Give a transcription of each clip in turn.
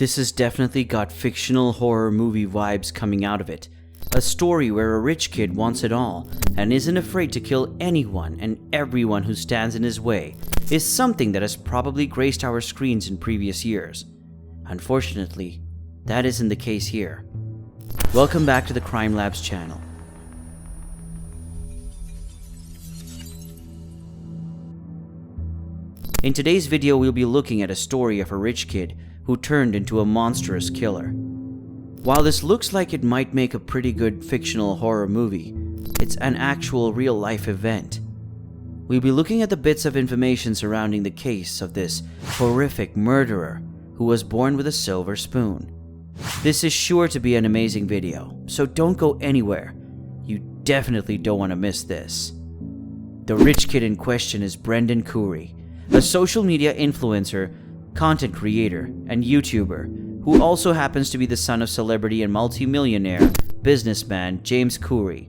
This has definitely got fictional horror movie vibes coming out of it. A story where a rich kid wants it all and isn't afraid to kill anyone and everyone who stands in his way is something that has probably graced our screens in previous years. Unfortunately, that isn't the case here. Welcome back to the Crime Labs channel. In today's video, we'll be looking at a story of a rich kid who turned into a monstrous killer. While this looks like it might make a pretty good fictional horror movie, it's an actual real-life event. We'll be looking at the bits of information surrounding the case of this horrific murderer who was born with a silver spoon. This is sure to be an amazing video, so don't go anywhere. You definitely don't want to miss this. The rich kid in question is Brendan Khuri, a social media influencer, content creator, and YouTuber who also happens to be the son of celebrity and multi-millionaire businessman James Khuri.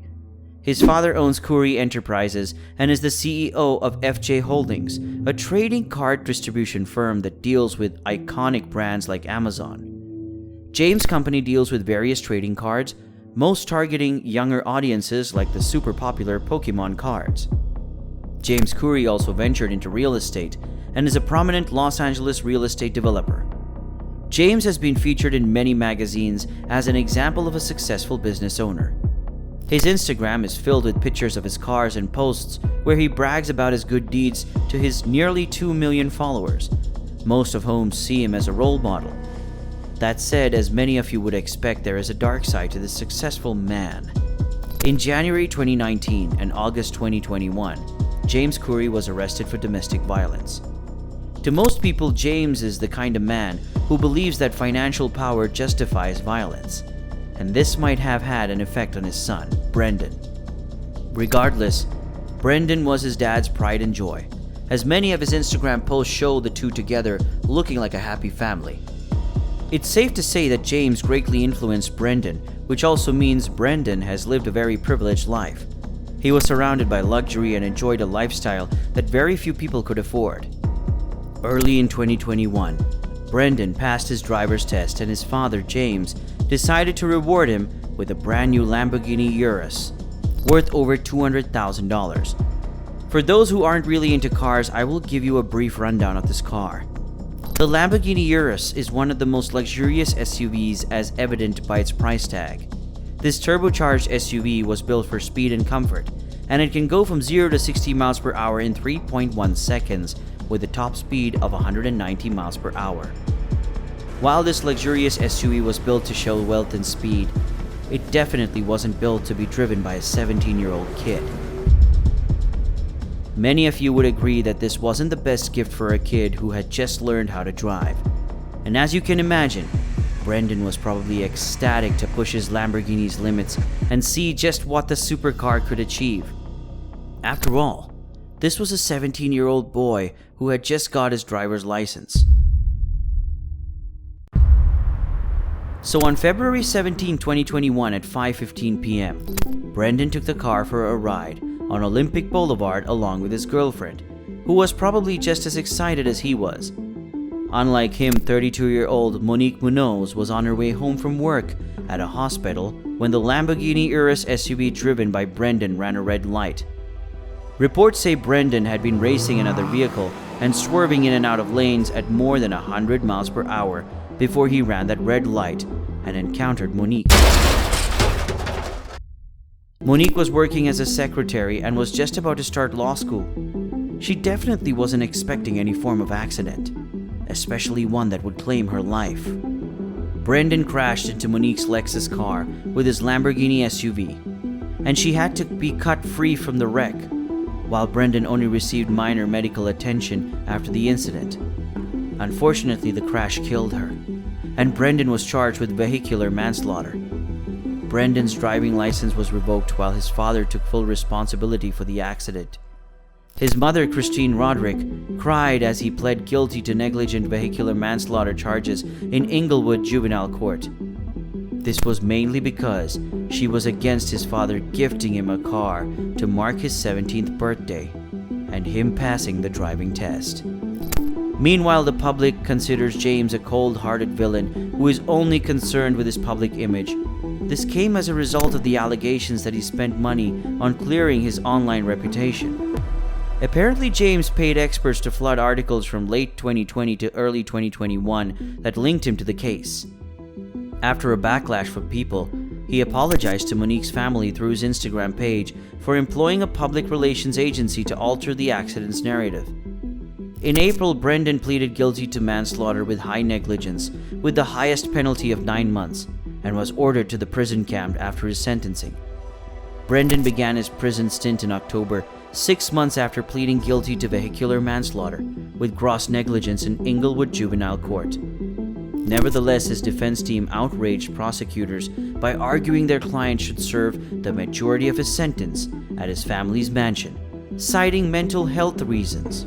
His father owns Khuri Enterprises and is the CEO of FJ Holdings, a trading card distribution firm that deals with iconic brands like Amazon. James' company deals with various trading cards, most targeting younger audiences like the super popular Pokemon cards. James Khuri also ventured into real estate and is a prominent Los Angeles real estate developer. James has been featured in many magazines as an example of a successful business owner. His Instagram is filled with pictures of his cars and posts where he brags about his good deeds to his nearly 2 million followers, most of whom see him as a role model. That said, as many of you would expect, there is a dark side to this successful man. In January 2019 and August 2021, James Khuri was arrested for domestic violence. To most people, James is the kind of man who believes that financial power justifies violence, and this might have had an effect on his son, Brendan. Regardless, Brendan was his dad's pride and joy, as many of his Instagram posts show the two together looking like a happy family. It's safe to say that James greatly influenced Brendan, which also means Brendan has lived a very privileged life. He was surrounded by luxury and enjoyed a lifestyle that very few people could afford. Early in 2021, Brendan passed his driver's test and his father, James, decided to reward him with a brand new Lamborghini Urus, worth over $200,000. For those who aren't really into cars, I will give you a brief rundown of this car. The Lamborghini Urus is one of the most luxurious SUVs as evident by its price tag. This turbocharged SUV was built for speed and comfort, and it can go from 0 to 60 miles per hour in 3.1 seconds with a top speed of 190 miles per hour. While this luxurious SUV was built to show wealth and speed, it definitely wasn't built to be driven by a 17-year-old kid. Many of you would agree that this wasn't the best gift for a kid who had just learned how to drive. And as you can imagine, Brendan was probably ecstatic to push his Lamborghini's limits and see just what the supercar could achieve. After all, this was a 17-year-old boy who had just got his driver's license. So on February 17, 2021 at 5:15 p.m., Brendan took the car for a ride on Olympic Boulevard along with his girlfriend, who was probably just as excited as he was. Unlike him, 32-year-old Monique Munoz was on her way home from work at a hospital when the Lamborghini Urus SUV driven by Brendan ran a red light. Reports say Brendan had been racing another vehicle and swerving in and out of lanes at more than 100 miles per hour before he ran that red light and encountered Monique. Monique was working as a secretary and was just about to start law school. She definitely wasn't expecting any form of accident, especially one that would claim her life. Brendan crashed into Monique's Lexus car with his Lamborghini SUV, and she had to be cut free from the wreck, while Brendan only received minor medical attention after the incident. Unfortunately, the crash killed her, and Brendan was charged with vehicular manslaughter. Brendan's driving license was revoked while his father took full responsibility for the accident. His mother, Christine Roderick, cried as he pled guilty to negligent vehicular manslaughter charges in Inglewood Juvenile Court. This was mainly because she was against his father gifting him a car to mark his 17th birthday and him passing the driving test. Meanwhile, the public considers James a cold-hearted villain who is only concerned with his public image. This came as a result of the allegations that he spent money on clearing his online reputation. Apparently, James paid experts to flood articles from late 2020 to early 2021 that linked him to the case. After a backlash from people, he apologized to Monique's family through his Instagram page for employing a public relations agency to alter the accident's narrative. In April, Brendan pleaded guilty to manslaughter with high negligence, with the highest penalty of 9 months, and was ordered to the prison camp after his sentencing. Brendan began his prison stint in October, 6 months after pleading guilty to vehicular manslaughter with gross negligence in Inglewood Juvenile Court. Nevertheless, his defense team outraged prosecutors by arguing their client should serve the majority of his sentence at his family's mansion, citing mental health reasons.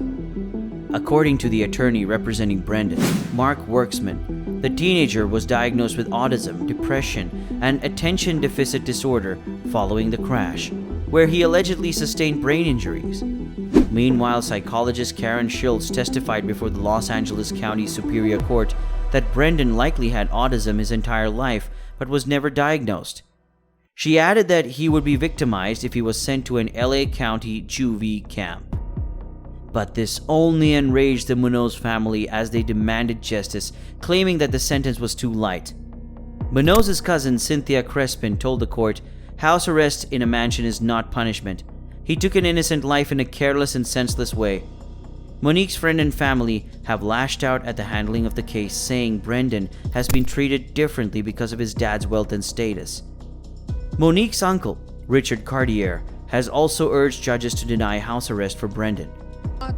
According to the attorney representing Brendan, Mark Worksman, the teenager was diagnosed with autism, depression, and attention deficit disorder following the crash, where he allegedly sustained brain injuries. Meanwhile, psychologist Karen Schultz testified before the Los Angeles County Superior Court that Brendan likely had autism his entire life but was never diagnosed. She added that he would be victimized if he was sent to an LA County juvie camp. But this only enraged the Munoz family as they demanded justice, claiming that the sentence was too light. Munoz's cousin Cynthia Crespin told the court, "House arrest in a mansion is not punishment. He took an innocent life in a careless and senseless way." Monique's friend and family have lashed out at the handling of the case, saying Brendan has been treated differently because of his dad's wealth and status. Monique's uncle, Richard Cartier, has also urged judges to deny house arrest for Brendan. As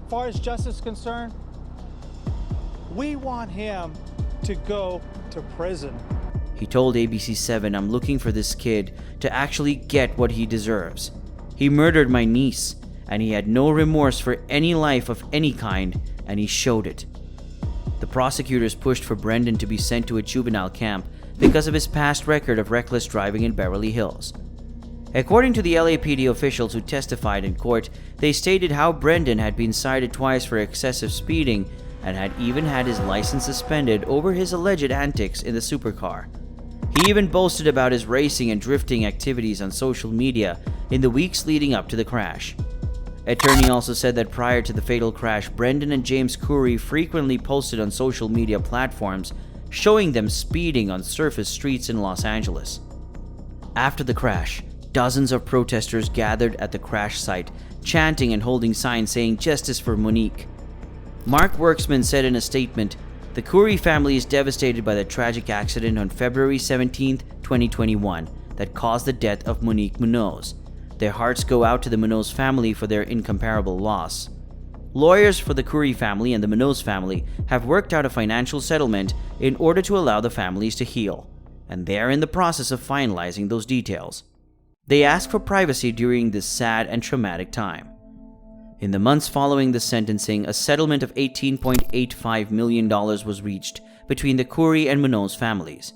far as justice is concerned, we want him to go to prison. He told ABC7, "I'm looking for this kid to actually get what he deserves. He murdered my niece, and he had no remorse for any life of any kind, and he showed it." The prosecutors pushed for Brendan to be sent to a juvenile camp because of his past record of reckless driving in Beverly Hills. According to the LAPD officials who testified in court, they stated how Brendan had been cited twice for excessive speeding and had even had his license suspended over his alleged antics in the supercar. He even boasted about his racing and drifting activities on social media in the weeks leading up to the crash. Attorney also said that prior to the fatal crash, Brendan and James Khuri frequently posted on social media platforms showing them speeding on surface streets in Los Angeles. After the crash, dozens of protesters gathered at the crash site, chanting and holding signs saying "Justice for Monique." Mark Worksman said in a statement, "The Khuri family is devastated by the tragic accident on February 17, 2021 that caused the death of Monique Munoz. Their hearts go out to the Munoz family for their incomparable loss." Lawyers for the Khuri family and the Munoz family have worked out a financial settlement in order to allow the families to heal, and they are in the process of finalizing those details. They asked for privacy during this sad and traumatic time. In the months following the sentencing, a settlement of $18.85 million was reached between the Khuri and Munoz families.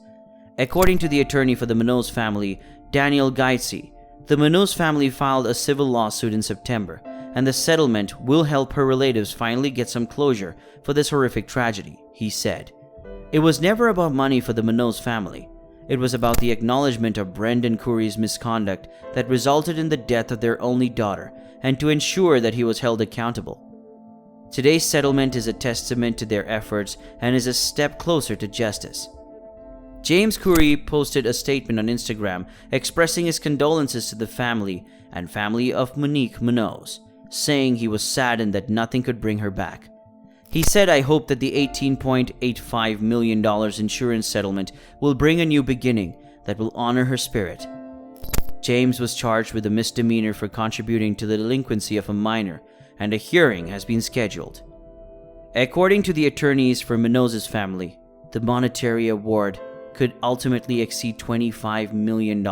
According to the attorney for the Munoz family, Daniel Gaitsi, the Munoz family filed a civil lawsuit in September, and the settlement will help her relatives finally get some closure for this horrific tragedy, he said. It was never about money for the Munoz family. It was about the acknowledgement of Brendan Khuri's misconduct that resulted in the death of their only daughter, and to ensure that he was held accountable. Today's settlement is a testament to their efforts and is a step closer to justice. James Khuri posted a statement on Instagram expressing his condolences to the family and family of Monique Munoz, saying he was saddened that nothing could bring her back. He said, "I hope that the $18.85 million insurance settlement will bring a new beginning that will honor her spirit." James was charged with a misdemeanor for contributing to the delinquency of a minor, and a hearing has been scheduled. According to the attorneys for Munoz's family, the monetary award could ultimately exceed $25 million.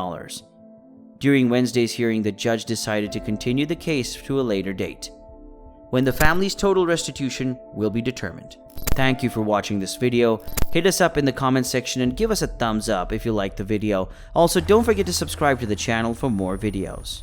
During Wednesday's hearing, the judge decided to continue the case to a later date, when the family's total restitution will be determined. Thank you for watching this video. Hit us up in the comment section and give us a thumbs up if you liked the video. Also, don't forget to subscribe to the channel for more videos.